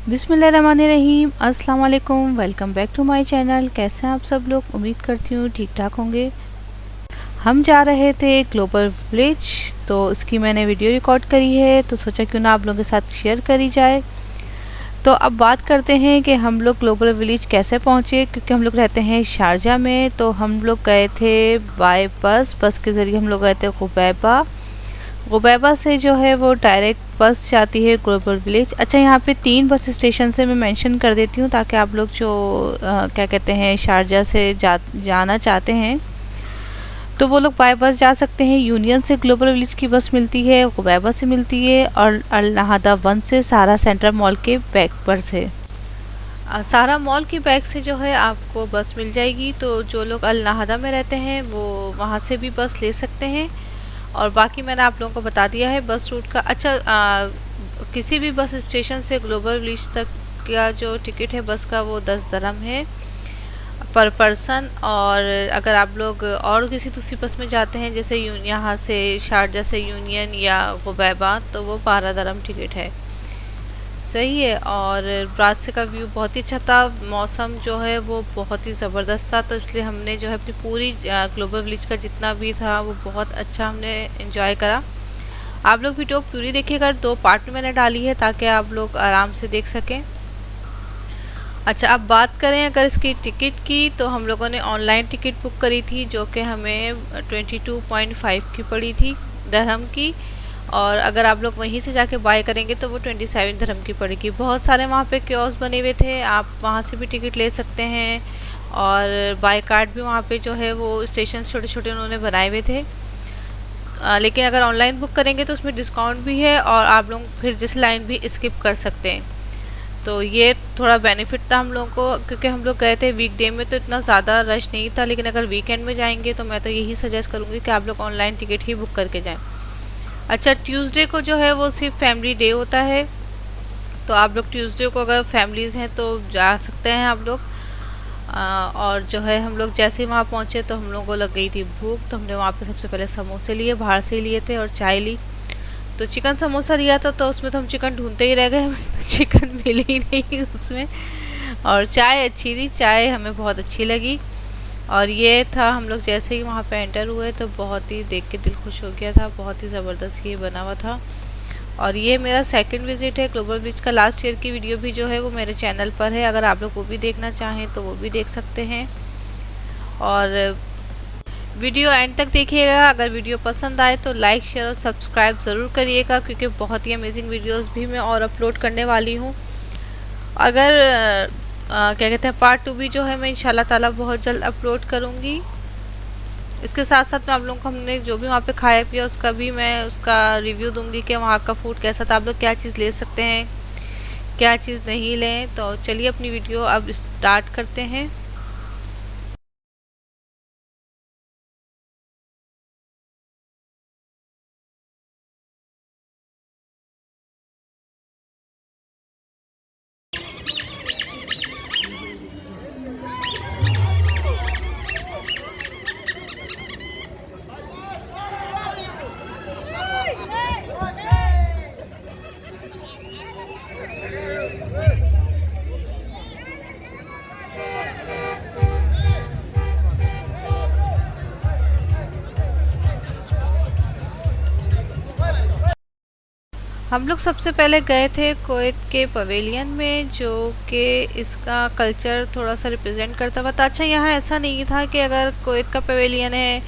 बिस्मिल्लाहिर्रहमानिर्रहीम, अस्सलाम वालेकुम। Welcome back to my channel. कैसे हैं आप सब लोग? उम्मीद करती हूँ ठीक ठाक होंगे। हम जा रहे थे ग्लोबल विलेज, तो उसकी मैंने वीडियो रिकॉर्ड करी है, तो सोचा क्यों ना आप लोगों के साथ शेयर करी जाए। तो अब बात करते हैं कि हम लोग ग्लोबल विलेज कैसे पहुँचे। क्योंकि हम लोग रहते हैं शारजा में, तो हम लोग गए थे बाय बस के ज़रिए हम लोग गए थे गुबैबा से जो है वो डायरेक्ट बस जाती है ग्लोबल विलेज। अच्छा, यहाँ पे 3 बस स्टेशन से मैं मेंशन कर देती हूँ, ताकि आप लोग जो क्या कहते हैं शारजा से जाना चाहते हैं तो वो लोग बाय बस जा सकते हैं। यूनियन से ग्लोबल विलेज की बस मिलती है, गुबैबा से मिलती है, और अल नहादा 1 से सारा सेंट्रल मॉल के बैक पर से सारा मॉल की बैक से जो है आपको बस मिल जाएगी। तो जो लोग अल नहादा में रहते हैं वो वहाँ से भी बस ले सकते हैं। और बाकी मैंने आप लोगों को बता दिया है बस रूट का। अच्छा, किसी भी बस स्टेशन से ग्लोबल विलेज तक का जो टिकट है बस का वो 10 दरहम है पर पर्सन। और अगर आप लोग और किसी दूसरी बस में जाते हैं, जैसे यहाँ से शारजा से यूनियन या गुबैबा, तो वो 12 दरहम टिकट है। सही है। और रास्ते का व्यू बहुत ही अच्छा था, मौसम जो है वो बहुत ही ज़बरदस्त था, तो इसलिए हमने जो है अपनी पूरी ग्लोबल विलेज का जितना भी था वो बहुत अच्छा हमने एंजॉय करा। आप लोग वीडियो पूरी देखिएगा, 2 पार्ट में मैंने डाली है ताकि आप लोग आराम से देख सकें। अच्छा, अब बात करें अगर इसकी टिकट की, तो हम लोगों ने ऑनलाइन टिकट बुक करी थी, जो कि हमें 22.5 की पड़ी थी दरहम की। और अगर आप लोग वहीं से जाके बाय करेंगे तो वो 27 दरहम की पड़ेगी। बहुत सारे वहाँ पे कियोस्क बने हुए थे, आप वहाँ से भी टिकट ले सकते हैं। और बाय कार्ड भी वहाँ पे जो है वो स्टेशन छोटे छोटे उन्होंने बनाए हुए थे। लेकिन अगर ऑनलाइन बुक करेंगे तो उसमें डिस्काउंट भी है, और आप लोग फिर जिस लाइन भी स्किप कर सकते हैं। तो ये थोड़ा बेनिफिट था हम लोगों को, क्योंकि हम लोग गए थे वीकडे में तो इतना ज़्यादा रश नहीं था। लेकिन अगर वीकेंड में जाएंगे तो मैं तो यही सजेस्ट करूँगी कि आप लोग ऑनलाइन टिकट ही बुक करके जाएं। अच्छा, ट्यूसडे को जो है वो सिर्फ फैमिली डे होता है, तो आप लोग ट्यूसडे को अगर फैमिलीज़ हैं तो जा सकते हैं आप लोग। और जो है हम लोग जैसे ही वहाँ पहुँचे तो हम लोगों को लग गई थी भूख, तो हमने वहाँ पे सबसे पहले समोसे लिए, बाहर से ही लिए थे, और चाय ली। तो चिकन समोसा लिया था, तो उसमें तो हम चिकन ढूंढते ही रह गए, हमें तो चिकन मिल ही नहीं उसमें। और चाय अच्छी थी, चाय हमें बहुत अच्छी लगी। और ये था, हम लोग जैसे ही वहाँ पे एंटर हुए तो बहुत ही देख के दिल खुश हो गया था, बहुत ही ज़बरदस्त ये बना हुआ था। और ये मेरा सेकंड विज़िट है ग्लोबल विलेज का। लास्ट ईयर की वीडियो भी जो है वो मेरे चैनल पर है, अगर आप लोग वो भी देखना चाहें तो वो भी देख सकते हैं। और वीडियो एंड तक देखिएगा। अगर वीडियो पसंद आए तो लाइक, शेयर और सब्सक्राइब ज़रूर करिएगा, क्योंकि बहुत ही अमेजिंग वीडियोस भी मैं और अपलोड करने वाली हूँ। अगर क्या कहते हैं पार्ट 2 भी जो है मैं इंशाल्लाह ताला बहुत जल्द अपलोड करूँगी। इसके साथ साथ मैं आप लोगों को हमने जो भी वहाँ पे खाया पिया उसका भी मैं उसका रिव्यू दूंगी कि वहाँ का फूड कैसा था, आप लोग क्या चीज़ ले सकते हैं, क्या चीज़ नहीं लें। तो चलिए अपनी वीडियो अब स्टार्ट करते हैं। हम लोग सबसे पहले गए थे कुवैत के पवेलियन में, जो कि इसका कल्चर थोड़ा सा रिप्रेजेंट करता हुआ था। अच्छा, यहाँ ऐसा नहीं था कि अगर कुवैत का पवेलियन है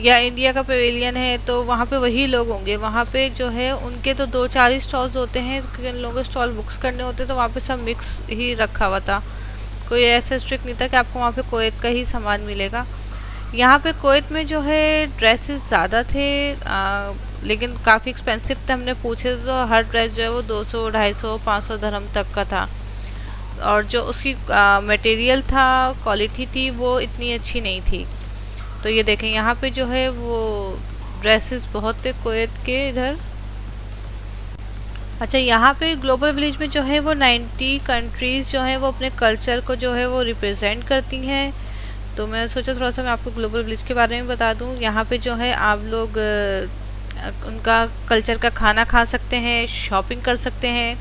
या इंडिया का पवेलियन है तो वहाँ पे वही लोग होंगे। वहाँ पे जो है उनके तो 2-4 ही स्टॉल्स होते हैं, क्योंकि उन लोगों को स्टॉल बुक्स करने होते हैं, तो वहाँ पे सब मिक्स ही रखा हुआ था। कोई ऐसा स्ट्रिक्ट नहीं था कि आपको वहाँ पे कुवैत का ही सामान मिलेगा। यहाँ पे कुवैत में जो है ड्रेसेस ज़्यादा थे, लेकिन काफ़ी एक्सपेंसिव थे। हमने पूछे तो हर ड्रेस जो है वो 200, 250, 500 दरहम तक का था। और जो उसकी मटेरियल था, क्वालिटी थी, वो इतनी अच्छी नहीं थी। तो ये देखें, यहाँ पे जो है वो ड्रेसेस बहुत थे कुवैत के इधर। अच्छा, यहाँ पे ग्लोबल विलेज में जो है वो 90 कंट्रीज़ जो हैं वो अपने कल्चर को जो है वो रिप्रेजेंट करती हैं। तो मैं सोचा थोड़ा सा मैं आपको ग्लोबल विलेज के बारे में बता दूं। यहाँ पे जो है आप लोग उनका कल्चर का खाना खा सकते हैं, शॉपिंग कर सकते हैं।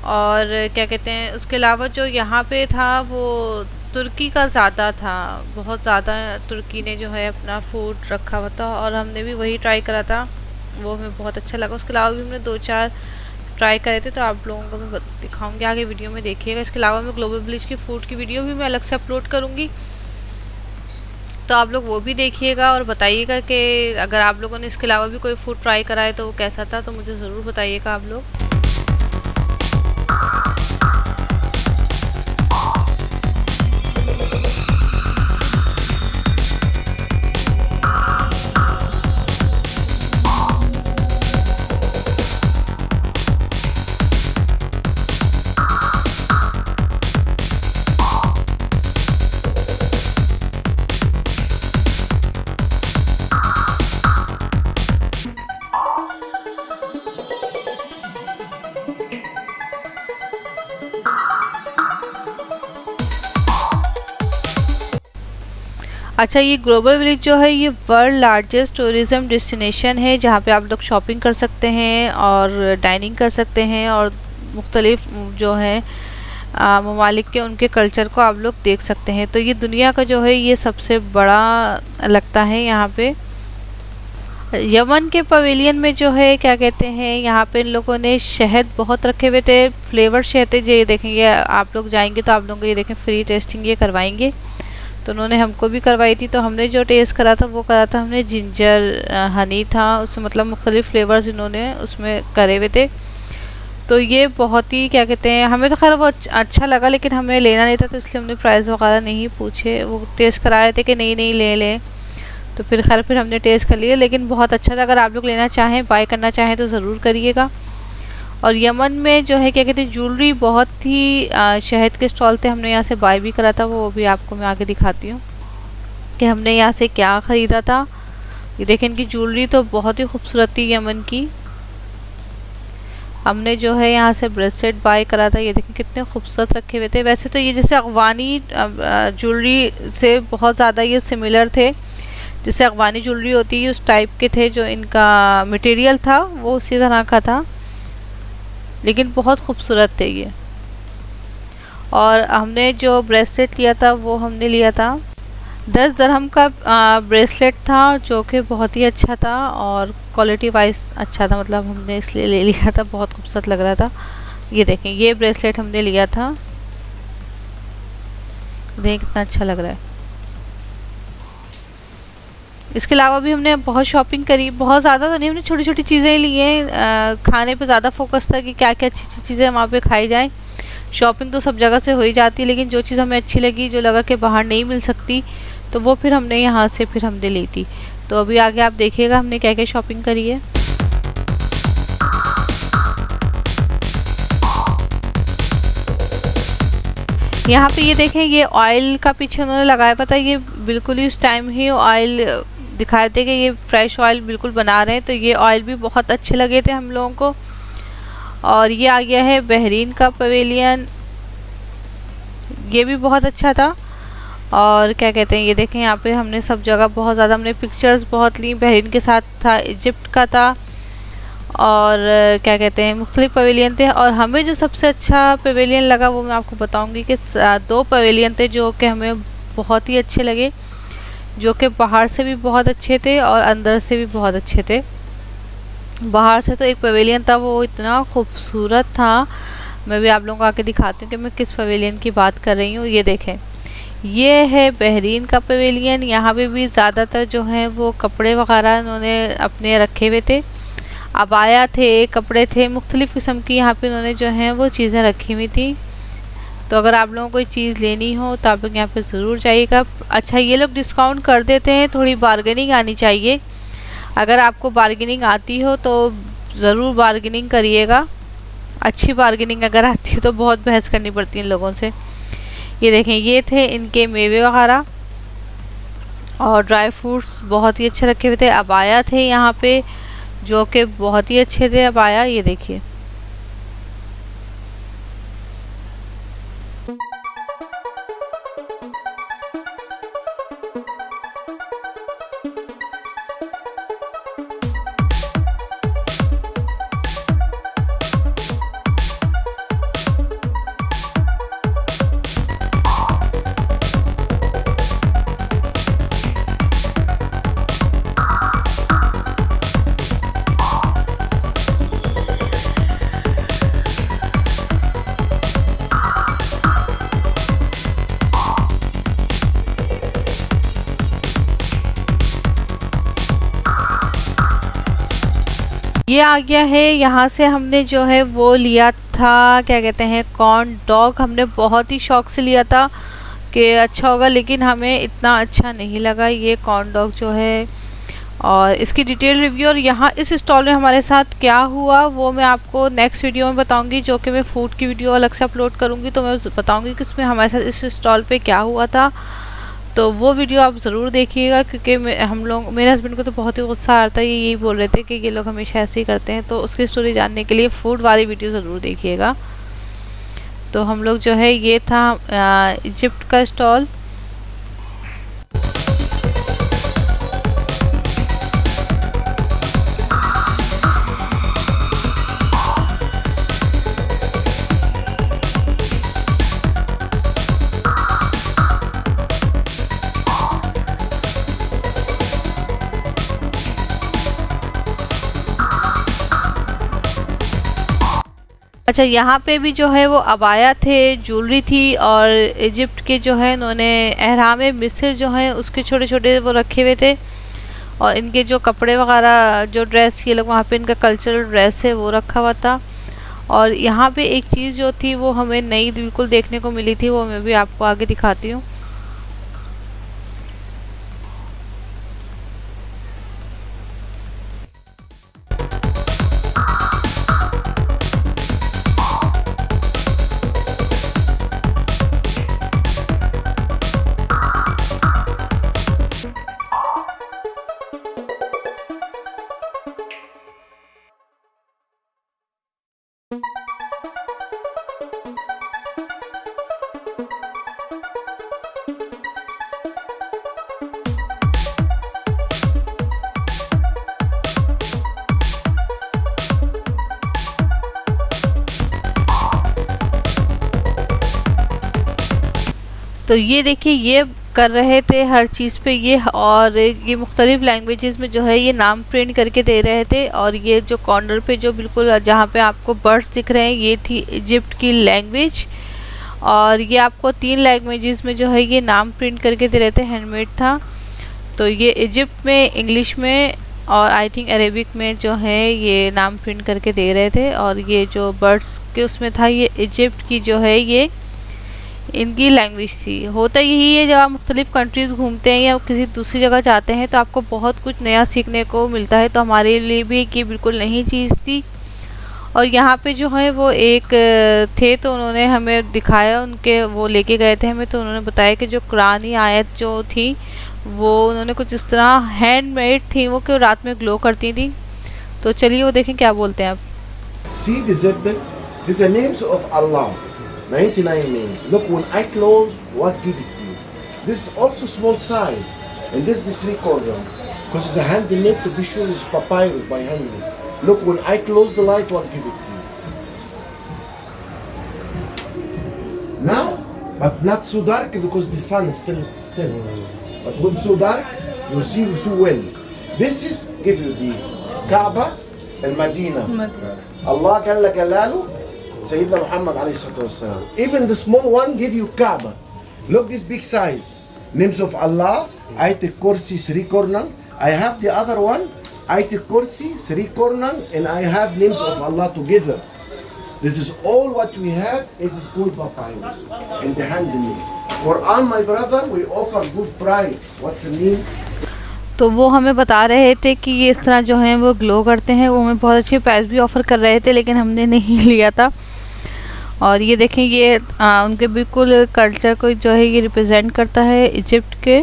और क्या कहते हैं, उसके अलावा जो यहाँ पे था वो तुर्की का ज़्यादा था, बहुत ज़्यादा तुर्की ने जो है अपना फूड रखा हुआ था और हमने भी वही ट्राई करा था, वो हमें बहुत अच्छा लगा। उसके अलावा भी हमने 2-4 ट्राई करे थे, तो आप लोगों को मैं दिखाऊंगी आगे वीडियो में, देखिएगा। इसके अलावा मैं ग्लोबल विलेज की फूड की वीडियो भी मैं अलग से अपलोड करूँगी, तो आप लोग वो भी देखिएगा और बताइएगा कि अगर आप लोगों ने इसके अलावा भी कोई फूड ट्राई करा है तो वो कैसा था, तो मुझे ज़रूर बताइएगा आप लोग। अच्छा, ये ग्लोबल विलेज जो है ये वर्ल्ड लार्जेस्ट टूरिज़्म डेस्टिनेशन है, जहाँ पे आप लोग शॉपिंग कर सकते हैं और डाइनिंग कर सकते हैं और मुख्तलिफ जो है ममालिक के उनके कल्चर को आप लोग देख सकते हैं। तो ये दुनिया का जो है ये सबसे बड़ा लगता है यहाँ पे। यमन के पवेलियन में जो है क्या कहते हैं, यहाँ पे इन लोगों ने शहद बहुत रखे हुए थे, फ्लेवर शहद है। ये देखेंगे, आप लोग जाएंगे तो आप लोगों को ये देखें फ्री टेस्टिंग ये करवाएंगे, तो उन्होंने हमको भी करवाई थी। तो हमने जो टेस्ट करा था वो करा था हमने जिंजर हनी था उसमें, मतलब मुख्तलिफ फ्लेवर्स इन्होंने उसमें करे हुए थे। तो ये बहुत ही क्या कहते हैं, हमें तो खैर वो अच्छा लगा, लेकिन हमें लेना नहीं था तो इसलिए हमने प्राइस वगैरह नहीं पूछे। वो टेस्ट करा रहे थे कि नहीं नहीं ले लें, तो फिर खैर फिर हमने टेस्ट कर लिया, लेकिन बहुत अच्छा था। अगर आप लोग लेना चाहें, बाय करना चाहें तो ज़रूर करिएगा। और यमन में जो है क्या कहते हैं, ज्वेलरी बहुत ही शहद के स्टॉल थे, हमने यहाँ से बाय भी करा था, वो भी आपको मैं आगे दिखाती हूँ कि हमने यहाँ से क्या ख़रीदा था। ये देखें, इनकी ज्वेलरी तो बहुत ही खूबसूरत थी यमन की। हमने जो है यहाँ से ब्रेसलेट बाय करा था, ये देखें कितने खूबसूरत रखे हुए थे। वैसे तो ये जैसे अफ़गानी ज्वेलरी से बहुत ज़्यादा ये सिमिलर थे, जैसे अफ़गानी ज्वेलरी होती है उस टाइप के थे, जो इनका मटेरियल था वो उसी तरह का था, लेकिन बहुत खूबसूरत थे ये। और हमने जो ब्रेसलेट लिया था वो हमने लिया था 10 दिरहम का ब्रेसलेट था, जो कि बहुत ही अच्छा था और क्वालिटी वाइज अच्छा था, मतलब हमने इसलिए ले लिया था, बहुत खूबसूरत लग रहा था। ये देखें, ये ब्रेसलेट हमने लिया था, देखें कितना अच्छा लग रहा है। इसके अलावा भी हमने बहुत शॉपिंग करी, बहुत ज़्यादा तो नहीं, हमने छोटी छोटी चीज़ें ली हैं। खाने पे ज़्यादा फोकस था कि क्या क्या अच्छी अच्छी चीज़ें वहाँ पे खाई जाएं। शॉपिंग तो सब जगह से हो ही जाती है, लेकिन जो चीज़ हमें अच्छी लगी, जो लगा कि बाहर नहीं मिल सकती, तो वो फिर हमने यहाँ से फिर हमने ली थी। तो अभी आगे आप देखिएगा हमने क्या क्या शॉपिंग करी है। यहाँ पे ये देखें, ये ऑयल का पीछे उन्होंने लगाया, पता है ये बिल्कुल ही उस टाइम ही ऑयल दिखाए थे कि ये फ्रेश ऑयल बिल्कुल बना रहे हैं, तो ये ऑयल भी बहुत अच्छे लगे थे हम लोगों को। और ये आ गया है बहरीन का पवेलियन, ये भी बहुत अच्छा था। और क्या कहते हैं, ये देखें यहाँ पे हमने सब जगह बहुत ज़्यादा हमने पिक्चर्स बहुत ली, बहरीन के साथ था, इजिप्ट का था, और क्या कहते हैं मुख्तलिफ पवेलियन थे। और हमें जो सबसे अच्छा पवेलियन लगा वो मैं आपको बताऊंगी कि 2 पवेलियन थे जो कि हमें बहुत ही अच्छे लगे, जो कि बाहर से भी बहुत अच्छे थे और अंदर से भी बहुत अच्छे थे। बाहर से तो एक पवेलियन था वो इतना खूबसूरत था, मैं भी आप लोगों को आके दिखाती हूँ कि मैं किस पवेलियन की बात कर रही हूँ। ये देखें, ये है बहरीन का पवेलियन। यहाँ पे भी ज़्यादातर जो है वो कपड़े वगैरह उन्होंने अपने रखे हुए थे, अबाया थे, कपड़े थे, मुख्तलिफ़ किस्म की यहाँ पे उन्होंने जो है वो चीज़ें रखी हुई थी। तो अगर आप लोगों को कोई चीज़ लेनी हो तो आप लोग यहाँ पे ज़रूर जाइएगा। अच्छा, ये लोग डिस्काउंट कर देते हैं, थोड़ी बार्गेनिंग आनी चाहिए। अगर आपको बार्गेनिंग आती हो तो ज़रूर बार्गेनिंग करिएगा, अच्छी बार्गेनिंग अगर आती है तो बहुत बहस करनी पड़ती है इन लोगों से। ये देखें, ये थे इनके मेवे वगैरह और ड्राई फ्रूट्स बहुत ही अच्छे रखे हुए थे। अबाया थे यहाँ पे जो कि बहुत ही अच्छे थे अबाया, ये देखिए। ये आ गया है। यहाँ से हमने जो है वो लिया था, क्या कहते हैं, कॉर्न डॉग। हमने बहुत ही शौक से लिया था कि अच्छा होगा, लेकिन हमें इतना अच्छा नहीं लगा ये कॉर्न डॉग जो है। और इसकी डिटेल रिव्यू और यहाँ इस स्टॉल में हमारे साथ क्या हुआ वो मैं आपको नेक्स्ट वीडियो में बताऊंगी, जो कि मैं फूड की वीडियो अलग से अपलोड करूंगी। तो मैं बताऊंगी कि इसमें हमारे साथ इस स्टॉल पे क्या हुआ था। तो वो वीडियो आप ज़रूर देखिएगा, क्योंकि मेरे हस्बैंड को तो बहुत ही गुस्सा आ रहा था। ये यही बोल रहे थे कि ये लोग हमेशा ऐसे ही करते हैं। तो उसकी स्टोरी जानने के लिए फूड वाली वीडियो ज़रूर देखिएगा। तो हम लोग जो है, ये था इजिप्ट का स्टॉल। अच्छा, यहाँ पे भी जो है वो अबाया थे, ज्वेलरी थी, और इजिप्ट के जो है इन्होंने एहराम मिस्र जो है उसके छोटे छोटे वो रखे हुए थे। और इनके जो कपड़े वगैरह, जो ड्रेस ये लोग वहाँ पे इनका कल्चरल ड्रेस है वो रखा हुआ था। और यहाँ पे एक चीज़ जो थी वो हमें नई बिल्कुल देखने को मिली थी, वो मैं भी आपको आगे दिखाती हूँ। तो ये देखिए, ये कर रहे थे हर चीज़ पे ये, और ये मुख्तलिफ लैंग्वेजेस में जो है ये नाम प्रिंट करके दे रहे थे। और ये जो कॉर्नर पे जो बिल्कुल जहाँ पे आपको बर्ड्स दिख रहे हैं, ये थी इजिप्ट की लैंग्वेज। और ये आपको 3 लैंग्वेजेस में जो है ये नाम प्रिंट करके दे रहे थे, हैंडमेड था। तो ये इजिप्ट में, इंग्लिश में, और आई थिंक अरेबिक में जो है ये नाम प्रिंट करके दे रहे थे। और ये जो बर्ड्स के उसमें था, ये इजिप्ट की जो है ये इनकी लैंग्वेज थी। होता यही है, जब आप मुख्तलिफ कंट्रीज़ घूमते हैं या किसी दूसरी जगह जाते हैं तो आपको बहुत कुछ नया सीखने को मिलता है। तो हमारे लिए भी ये बिल्कुल नई चीज़ थी। और यहाँ पे जो है वो एक थे, तो उन्होंने हमें दिखाया, उनके वो लेके गए थे हमें। तो उन्होंने बताया कि जो कुरानी आयत जो थी वो उन्होंने कुछ इस तरह हैंडमेड थी, वो कि रात में ग्लो करती थी। तो चलिए वो देखें क्या बोलते हैं आप। See this zebra? These are names of Allah. 99 names. Look, when I close, what give it to you? This is also small size, and this is the 3 corners, because it's a handmade, to be sure it's papyrus by handmade. Look, when I close the light, what give it to you? Now, but not so dark because the sun is still. But when so dark, you see so well. This is give you the Kaaba and Medina. Allah Jalla Jalalu, Sayyidina Muhammad alayhi salatu wassalam. Even the small one give you Kaaba. Look this big size. Names of Allah, Ayat al-Kursi, 3 corner. I have the other one, Ayat al-Kursi, 3 corner, and I have names of Allah together. This is all what we have. It is called papyrus in the handmade. Quran, my brother, we offer good price. What's the name? तो वो हमें बता रहे थे कि ये इस तरह जो है वो ग्लो करते हैं। वो हमें बहुत अच्छे प्राइस भी ऑफ़र कर रहे थे, लेकिन हमने नहीं लिया था। और ये देखें, ये उनके बिल्कुल कल्चर को जो है ये रिप्रेजेंट करता है, इजिप्ट के।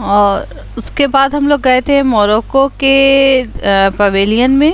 और उसके बाद हम लोग गए थे मोरक्को के पवेलियन में।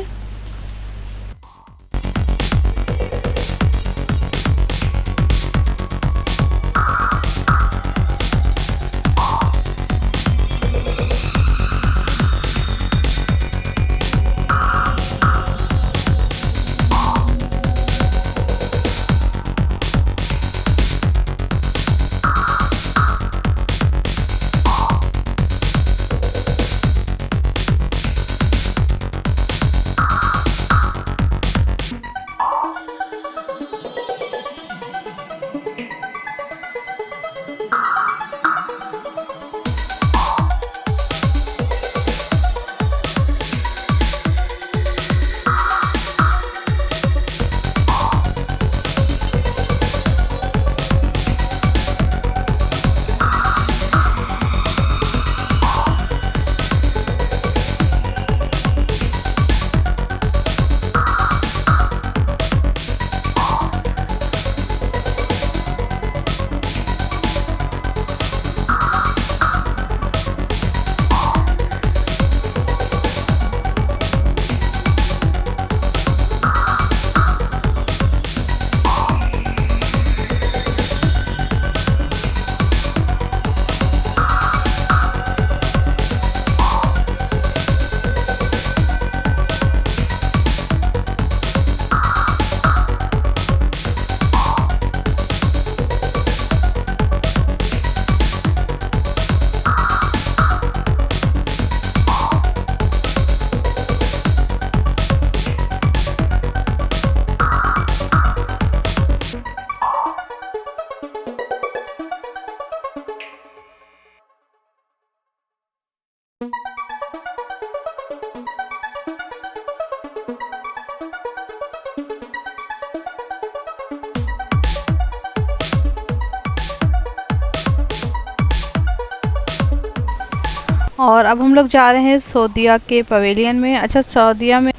और अब हम लोग जा रहे हैं सऊदीया के पवेलियन में। अच्छा, सऊदीया में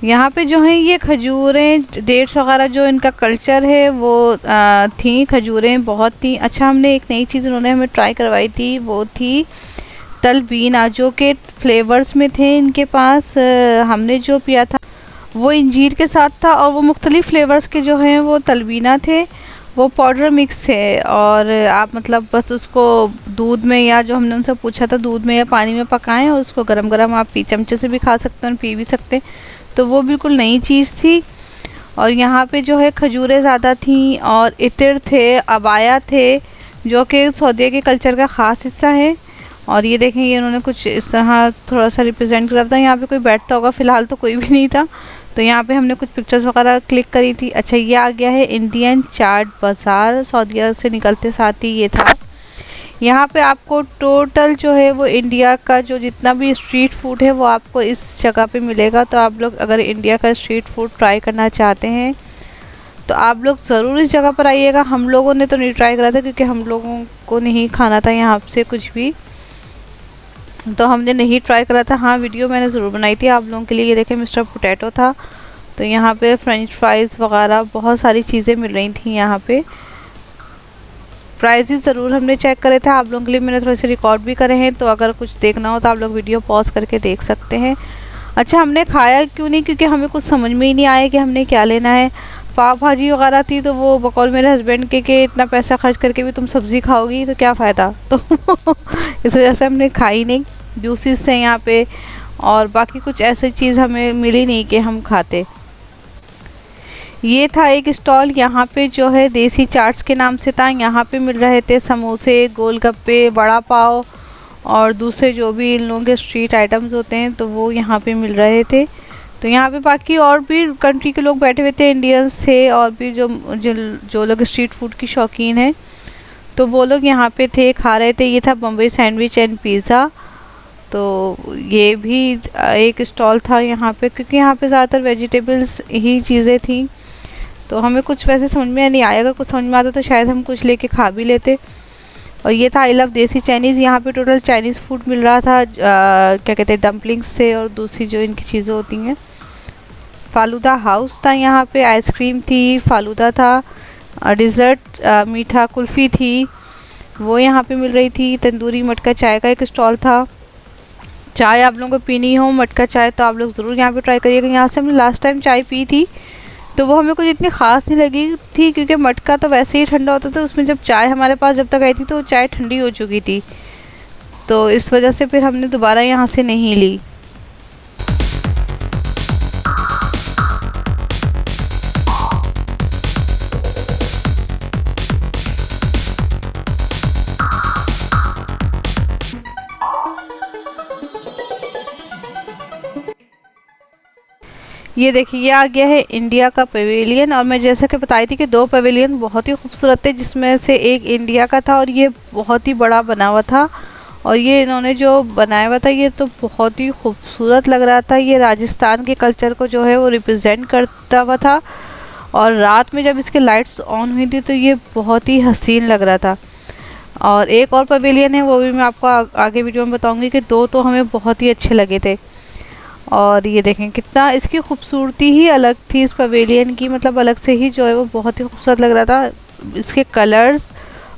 यहाँ पे जो है ये खजूरें, डेट्स वगैरह जो इनका कल्चर है वो थी, खजूरें बहुत थी। अच्छा, हमने एक नई चीज़ उन्होंने हमें ट्राई करवाई थी, वो थी तलबीना, जो के फ्लेवर्स में थे इनके पास। हमने जो पिया था वो इंजीर के साथ था, और वो मुख्तलिफ़ फ्लेवर्स के जो हैं वो तलबीना थे, वो पाउडर मिक्स है। और आप मतलब बस उसको दूध में, या जो हमने उनसे पूछा था दूध में या पानी में पकाएं, और उसको गरम गरम आप चमचे से भी खा सकते हैं और पी भी सकते हैं। तो वो बिल्कुल नई चीज़ थी। और यहाँ पे जो है खजूरें ज़्यादा थी, और इत्र थे, अबाया थे, जो कि सऊदीया के कल्चर का ख़ास हिस्सा है। और ये देखें, ये उन्होंने कुछ इस तरह थोड़ा सा रिप्रेजेंट करा था। यहाँ पे कोई बैठता होगा, फ़िलहाल तो कोई भी नहीं था, तो यहाँ पे हमने कुछ पिक्चर्स वगैरह क्लिक करी थी। अच्छा, ये आ गया है इंडियन चाट बाज़ार, सऊदीया से निकलते साथ ही ये था। यहाँ पे आपको टोटल जो है वो इंडिया का जो जितना भी स्ट्रीट फूड है वो आपको इस जगह पे मिलेगा। तो आप लोग अगर इंडिया का स्ट्रीट फूड ट्राई करना चाहते हैं तो आप लोग ज़रूर इस जगह पर आइएगा। हम लोगों ने तो नहीं ट्राई करा था, क्योंकि हम लोगों को नहीं खाना था यहाँ से कुछ भी, तो हमने नहीं ट्राई करा था। हाँ, वीडियो मैंने ज़रूर बनाई थी आप लोगों के लिए। ये देखें, मिस्टर पोटैटो था, तो यहाँ पे फ्रेंच फ्राइज़ वगैरह बहुत सारी चीज़ें मिल रही थी यहाँ पे। प्राइजेस ज़रूर हमने चेक करे थे, आप लोगों के लिए मैंने थोड़े से रिकॉर्ड भी करे हैं, तो अगर कुछ देखना हो तो आप लोग वीडियो पॉज करके देख सकते हैं। अच्छा, हमने खाया क्यों नहीं, क्योंकि हमें कुछ समझ में ही नहीं आया कि हमने क्या लेना है। पाव भाजी वगैरह थी, तो वो बकौल मेरे हस्बैंड के इतना पैसा खर्च करके भी तुम सब्ज़ी खाओगी तो क्या फ़ायदा, तो इस वजह से हमने खाई नहीं। जूसेस थे यहाँ पे, और बाकी कुछ ऐसी चीज़ हमें मिली नहीं कि हम खाते। ये था एक स्टॉल, यहाँ पे जो है देसी चाट्स के नाम से था। यहाँ पे मिल रहे थे समोसे, गोलगप्पे, बड़ा पाव और दूसरे जो भी इन लोगों के स्ट्रीट आइटम्स होते हैं, तो वो यहाँ पे मिल रहे थे। तो यहाँ पे बाकी और भी कंट्री के लोग बैठे हुए थे, इंडियंस थे, और भी जो लोग स्ट्रीट फूड की शौकीन हैं, तो वो लोग यहाँ पे थे, खा रहे थे। ये था बम्बई सैंडविच एंड पिज़्ज़ा, तो ये भी एक स्टॉल था यहाँ पे, क्योंकि यहाँ पे ज़्यादातर वेजिटेबल्स ही चीज़ें थी। तो हमें कुछ वैसे समझ में नहीं आएगा, कुछ समझ में आता तो शायद हम कुछ लेके खा भी लेते। और ये था आई लव देसी चाइनीज़, यहाँ पे टोटल चाइनीज़ फूड मिल रहा था। क्या कहते हैं, डम्पलिंग्स थे, और दूसरी जो इनकी चीज़ें होती हैं। फालूदा हाउस था, यहाँ पे आइसक्रीम थी, फालूदा था, डिज़र्ट मीठा कुल्फ़ी थी, वो यहाँ पे मिल रही थी। तंदूरी मटका चाय का एक स्टॉल था। चाय आप लोगों को पीनी हो, मटका चाय, तो आप लोग ज़रूर यहाँ पे ट्राई करिएगा। यहाँ से हमने लास्ट टाइम चाय पी थी, तो वो हमें कुछ इतनी ख़ास नहीं लगी थी, क्योंकि मटका तो वैसे ही ठंडा होता था, उसमें जब चाय हमारे पास जब तक आई थी तो वो चाय ठंडी हो चुकी थी, तो इस वजह से फिर हमने दोबारा यहाँ से नहीं ली। ये देखिए, ये आ गया है इंडिया का पवेलियन, और मैं जैसा कि बताई थी कि दो पवेलियन बहुत ही खूबसूरत थे, जिसमें से एक इंडिया का था, और ये बहुत ही बड़ा बना हुआ था। और ये इन्होंने जो बनाया हुआ था ये तो बहुत ही खूबसूरत लग रहा था। ये राजस्थान के कल्चर को जो है वो रिप्रेजेंट करता हुआ था, और रात में जब इसके लाइट्स ऑन हुई थी तो ये बहुत ही हसीन लग रहा था। और एक और पवेलियन है, वो भी मैं आपको आगे वीडियो में बताऊँगी, कि दो तो हमें बहुत ही अच्छे लगे थे। और ये देखें, कितना इसकी खूबसूरती ही अलग थी इस पवेलियन की, मतलब अलग से ही जो है वो बहुत ही खूबसूरत लग रहा था। इसके कलर्स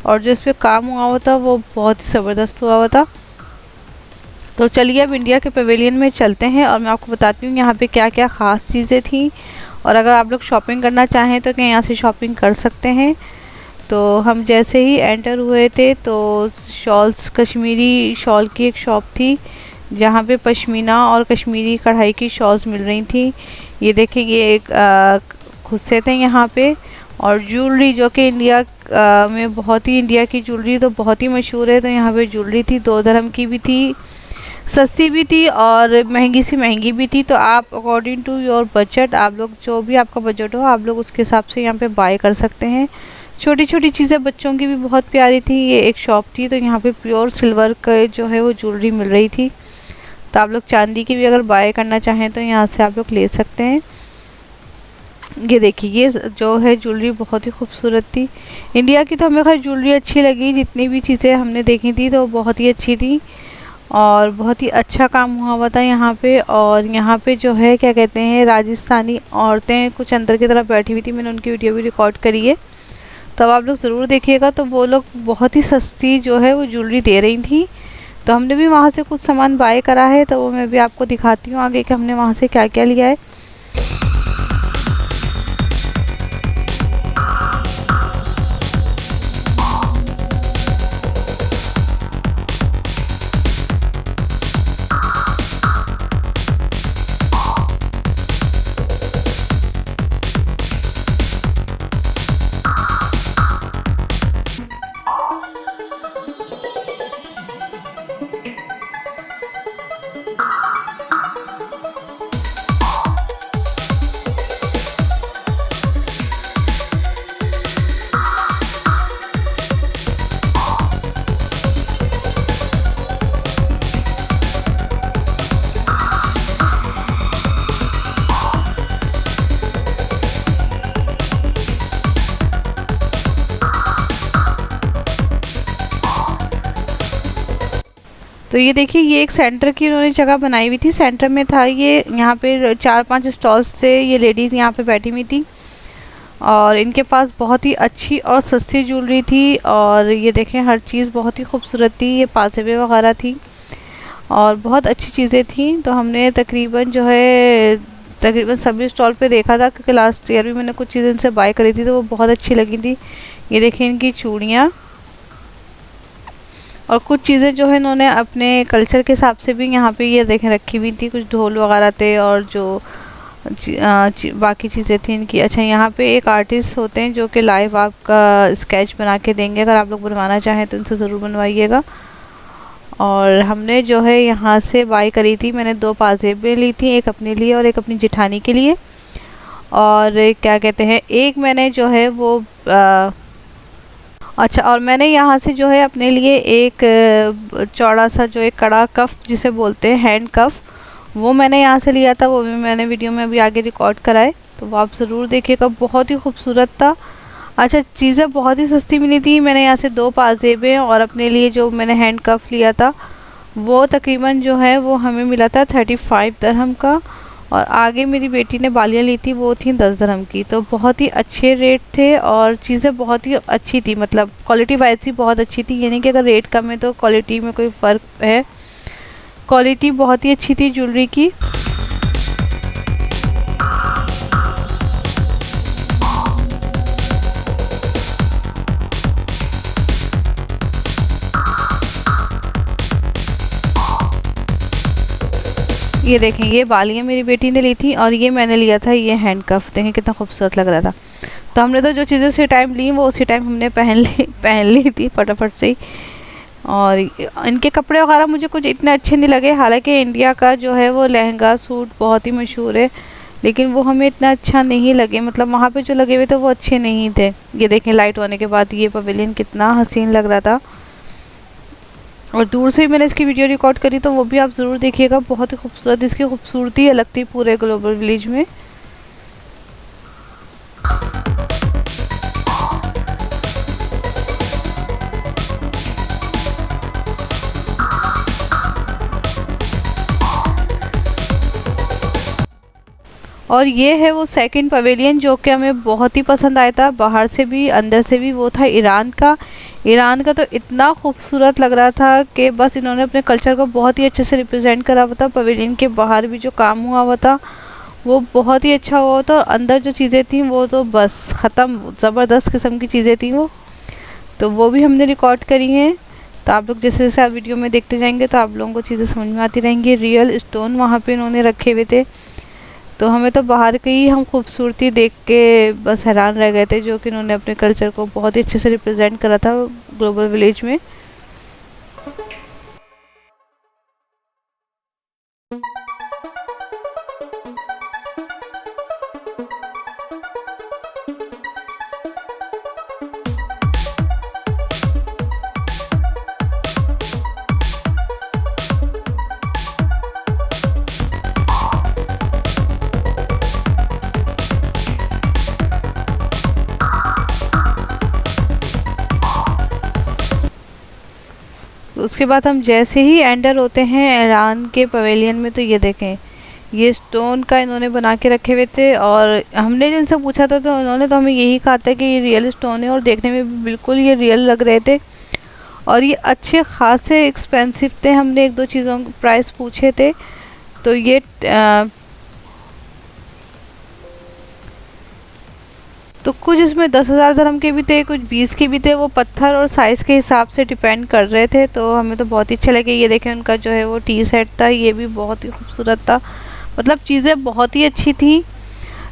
और जो इस पर काम हुआ हुआ था वो बहुत ही ज़बरदस्त हुआ हुआ था। तो चलिए अब इंडिया के पवेलियन में चलते हैं, और मैं आपको बताती हूँ यहाँ पे क्या क्या ख़ास चीज़ें थी। और अगर आप लोग शॉपिंग करना चाहें तो क्या यहाँ से शॉपिंग कर सकते हैं। तो हम जैसे ही एंटर हुए थे तो शॉल्स, कश्मीरी शॉल की एक शॉप थी, जहाँ पे पश्मीना और कश्मीरी कढ़ाई की शॉल्स मिल रही थी। ये देखिए, ये एक खुस्से थे यहाँ पे। और ज्वेलरी जो कि इंडिया में बहुत ही, इंडिया की ज्वेलरी तो बहुत ही मशहूर है, तो यहाँ पे ज्वेलरी थी, 2 दिरहम की भी थी, सस्ती भी थी और महंगी सी महंगी भी थी। तो आप अकॉर्डिंग टू योर बजट, आप लोग जो भी आपका बजट हो आप लोग उसके हिसाब से यहाँ पे बाय कर सकते हैं। छोटी छोटी चीज़ें बच्चों की भी बहुत प्यारी थी। ये एक शॉप थी, तो यहाँ पे प्योर सिल्वर का जो है वो ज्वेलरी मिल रही थी। तो आप लोग चांदी की भी अगर बाय करना चाहें तो यहाँ से आप लोग ले सकते हैं। ये देखिए, ये जो है ज्वेलरी बहुत ही खूबसूरत थी। इंडिया की तो हमें खैर ज्वेलरी अच्छी लगी, जितनी भी चीज़ें हमने देखी थी तो बहुत ही अच्छी थी। और बहुत ही अच्छा काम हुआ था यहाँ पे। और यहाँ पे जो है क्या कहते हैं, राजस्थानी औरतें कुछ अंदर की तरफ बैठी हुई थी, मैंने उनकी वीडियो भी रिकॉर्ड करी है, तो आप लोग ज़रूर देखिएगा। तो वो लोग बहुत ही सस्ती जो है वो ज्वेलरी दे रही थी, तो हमने भी वहाँ से कुछ सामान बाय करा है, तो वो मैं भी आपको दिखाती हूँ आगे कि हमने वहाँ से क्या क्या लिया है। तो ये देखिए, ये एक सेंटर की उन्होंने जगह बनाई हुई थी, सेंटर में था ये, यहाँ पे 4-5 स्टॉल्स थे, ये लेडीज़ यहाँ पे बैठी हुई थी और इनके पास बहुत ही अच्छी और सस्ती ज्वेलरी थी। और ये देखें, हर चीज़ बहुत ही खूबसूरत थी, ये पासेबे वगैरह थी और बहुत अच्छी चीज़ें थी। तो हमने तकरीबन सभी स्टॉल पे देखा था, क्योंकि लास्ट ईयर भी मैंने कुछ चीज़ें इनसे बाय करी थी, तो वो बहुत अच्छी लगी थी। ये देखिए इनकी चूड़ियाँ, और कुछ चीज़ें जो है इन्होंने अपने कल्चर के हिसाब से भी यहाँ पे ये देखें रखी हुई थी, कुछ ढोल वगैरह थे और जो बाकी चीज़ें थी इनकी। अच्छा, यहाँ पे एक आर्टिस्ट होते हैं जो कि लाइव आपका स्केच बना के देंगे, अगर आप लोग बनवाना चाहें तो इनसे ज़रूर बनवाइएगा। और हमने जो है यहाँ से बाय करी थी, मैंने 2 पाजेबें ली थी, एक अपने लिए और एक अपनी जेठानी के लिए। और क्या कहते हैं, एक मैंने जो है वो अच्छा, और मैंने यहाँ से जो है अपने लिए एक चौड़ा सा जो एक कड़ा कफ जिसे बोलते हैं, हैंड कफ, वो मैंने यहाँ से लिया था, वो भी मैंने वीडियो में अभी आगे रिकॉर्ड कराए, तो वो आप ज़रूर देखिएगा, बहुत ही खूबसूरत था। अच्छा, चीज़ें बहुत ही सस्ती मिली थी। मैंने यहाँ से 2 पाजेबें और अपने लिए जो मैंने हैंड कफ लिया था वो तकरीबन जो है वो हमें मिला था 35 दिरहम का। और आगे मेरी बेटी ने बालियाँ ली थी, वो थी 10 दिरहम की। तो बहुत ही अच्छे रेट थे और चीज़ें बहुत ही अच्छी थी, मतलब क्वालिटी वाइज भी बहुत अच्छी थी। यानी कि अगर रेट कम है तो क्वालिटी में कोई फ़र्क है, क्वालिटी बहुत ही अच्छी थी ज्वेलरी की। ये देखें, ये बालियाँ मेरी बेटी ने ली थी और ये मैंने लिया था, ये हैंड कफ देखें कितना खूबसूरत लग रहा था। तो हमने तो जो चीज़ें उसी टाइम ली वो उसी टाइम हमने पहन ली थी फटाफट से ही। और इनके कपड़े वगैरह मुझे कुछ इतने अच्छे नहीं लगे, हालांकि इंडिया का जो है वो लहंगा सूट बहुत ही मशहूर है, लेकिन वो हमें इतना अच्छा नहीं लगे, मतलब वहाँ पे जो लगे हुए थे वो अच्छे नहीं थे। ये देखें, लाइट होने के बाद ये पवेलियन कितना हसीन लग रहा था, और दूर से ही मैंने इसकी वीडियो रिकॉर्ड करी, तो वो भी आप ज़रूर देखिएगा, बहुत ही खूबसूरत, इसकी खूबसूरती अलग थी पूरे ग्लोबल विलेज में। और ये है वो सेकंड पवेलियन जो कि हमें बहुत ही पसंद आया था, बाहर से भी अंदर से भी। वो था ईरान का। ईरान का तो इतना खूबसूरत लग रहा था कि बस इन्होंने अपने कल्चर को बहुत ही अच्छे से रिप्रेजेंट करा हुआ था। पवेलियन के बाहर भी जो काम हुआ हुआ था वो बहुत ही अच्छा हुआ था, और अंदर जो चीज़ें थी वो तो बस ख़त्म, ज़बरदस्त किस्म की चीज़ें थी वो, तो वो भी हमने रिकॉर्ड करी हैं। तो आप लोग जैसे जैसे आप वीडियो में देखते जाएंगे तो आप लोगों को चीज़ें समझ में आती रहेंगी। रियल स्टोन वहाँ पे इन्होंने रखे हुए थे, तो हमें तो बाहर की ही हम खूबसूरती देख के बस हैरान रह गए थे, जो कि इन्होंने अपने कल्चर को बहुत ही अच्छे से रिप्रेजेंट करा था ग्लोबल विलेज में। तो उसके बाद हम जैसे ही एंटर होते हैं ईरान के पवेलियन में, तो ये देखें ये स्टोन का इन्होंने बना के रखे हुए थे। और हमने जिनसे पूछा था तो उन्होंने तो हमें यही कहा था कि ये रियल स्टोन है, और देखने में भी बिल्कुल ये रियल लग रहे थे। और ये अच्छे खासे एक्सपेंसिव थे। हमने एक दो चीज़ों के प्राइस पूछे थे, तो ये तो कुछ इसमें 10,000 दिरहम के भी थे, कुछ 20 के भी थे। वो पत्थर और साइज़ के हिसाब से डिपेंड कर रहे थे। तो हमें तो बहुत ही अच्छा लगे। ये देखें उनका जो है वो टी सेट था, ये भी बहुत ही खूबसूरत था। मतलब चीज़ें बहुत ही अच्छी थी,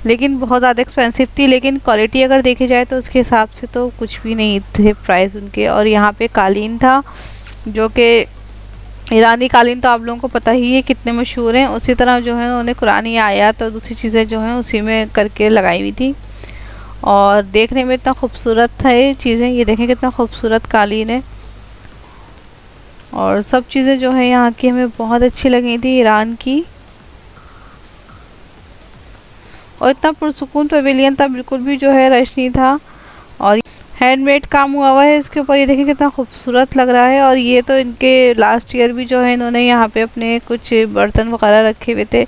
लेकिन बहुत ज़्यादा एक्सपेंसिव थी। लेकिन क्वालिटी अगर देखी जाए तो उसके हिसाब से तो कुछ भी नहीं थे प्राइस उनके। और यहाँ पे कालीन था, जो कि ईरानी कालीन तो आप लोगों को पता ही है कितने मशहूर हैं। उसी तरह जो है उन्होंने कुरानी आयत और दूसरी चीज़ें जो हैं उसी में करके लगाई हुई थी, और देखने में इतना खूबसूरत था ये चीज़ें। ये देखें कितना खूबसूरत कालीन है, और सब चीज़ें जो है यहाँ की हमें बहुत अच्छी लगी थी ईरान की। और इतना पुरसुकून पवेलियन था, बिल्कुल भी जो है रश नहीं था। और हैंडमेड काम हुआ हुआ है इसके ऊपर, ये देखें कितना खूबसूरत लग रहा है। और ये तो इनके लास्ट ईयर भी जो है इन्होंने यहाँ पे अपने कुछ बर्तन वगैरह रखे हुए थे,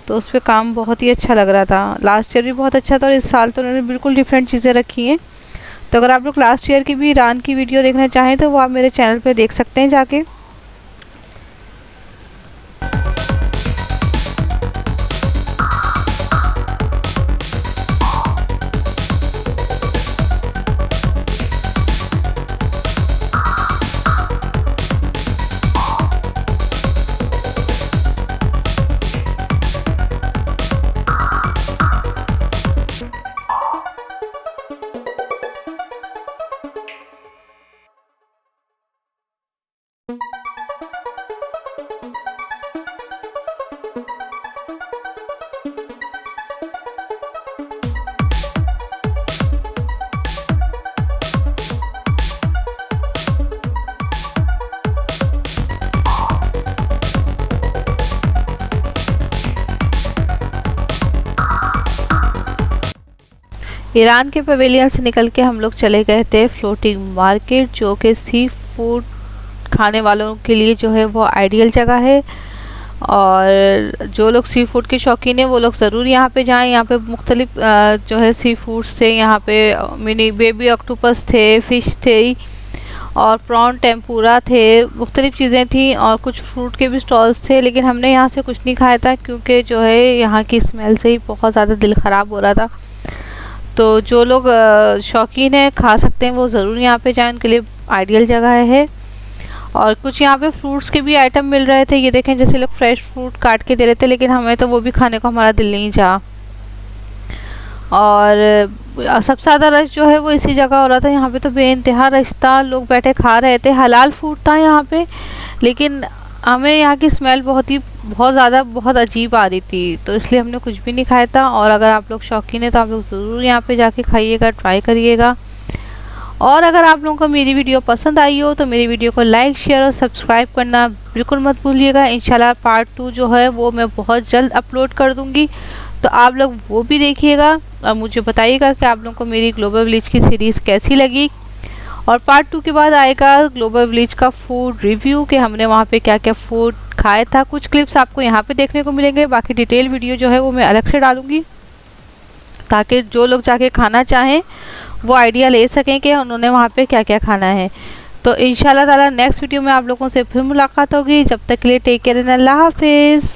तो उस पर काम बहुत ही अच्छा लग रहा था। लास्ट ईयर भी बहुत अच्छा था, और इस साल तो उन्होंने बिल्कुल डिफरेंट चीज़ें रखी हैं। तो अगर आप लोग लास्ट ईयर की भी ईरान की वीडियो देखना चाहें तो वो आप मेरे चैनल पे देख सकते हैं जाके। ईरान के पवेलियन से निकल के हम लोग चले गए थे फ्लोटिंग मार्केट, जो कि सी फूड खाने वालों के लिए जो है वो आइडियल जगह है। और जो लोग सी फूड के शौकीन हैं वो लोग ज़रूर यहाँ पे जाएं। यहाँ पे मुख्तलिफ जो है सी फूड्स थे। यहाँ पे मिनी बेबी ऑक्टोपस थे, फ़िश थे, और प्रॉन टेम्पूरा थे, मुख्तलिफ चीज़ें थी, और कुछ फ्रूट के भी स्टॉल्स थे। लेकिन हमने यहाँ से कुछ नहीं खाया था, क्योंकि जो है यहाँ की स्मेल से ही बहुत ज़्यादा दिल ख़राब हो रहा था। तो जो लोग शौकीन हैं खा सकते हैं वो ज़रूर यहाँ पे जाएं, उनके लिए आइडियल जगह है। और कुछ यहाँ पे फ्रूट्स के भी आइटम मिल रहे थे। ये देखें जैसे लोग फ्रेश फ्रूट काट के दे रहे थे, लेकिन हमें तो वो भी खाने को हमारा दिल नहीं चाहा। और सबसे ज़्यादा रश जो है वो इसी जगह हो रहा था। यहाँ पे तो बेइंतहा रश था, लोग बैठे खा रहे थे। हलाल फूड था यहाँ पे, लेकिन हमें यहाँ की स्मेल बहुत अजीब आ रही थी, तो इसलिए हमने कुछ भी नहीं खाया था। और अगर आप लोग शौकीन हैं तो आप लोग ज़रूर यहाँ पे जाके खाइएगा, ट्राई करिएगा। और अगर आप लोगों को मेरी वीडियो पसंद आई हो तो मेरी वीडियो को लाइक, शेयर और सब्सक्राइब करना बिल्कुल मत भूलिएगा। इंशाल्लाह पार्ट 2 जो है वो मैं बहुत जल्द अपलोड कर दूँगी, तो आप लोग वो भी देखिएगा और मुझे बताइएगा कि आप लोगों को मेरी ग्लोबल विलेज की सीरीज़ कैसी लगी। और पार्ट 2 के बाद आएगा ग्लोबल विलेज का फूड रिव्यू, कि हमने वहाँ पे क्या क्या फूड खाया था। कुछ क्लिप्स आपको यहाँ पे देखने को मिलेंगे, बाकी डिटेल वीडियो जो है वो मैं अलग से डालूँगी, ताकि जो लोग जाके खाना चाहें वो आइडिया ले सकें कि उन्होंने वहाँ पे क्या क्या खाना है। तो इंशाल्लाह ताला नेक्स्ट वीडियो में आप लोगों से फिर मुलाकात होगी। जब तक के लिए टेक केयर एंड अल्लाह हाफिज़।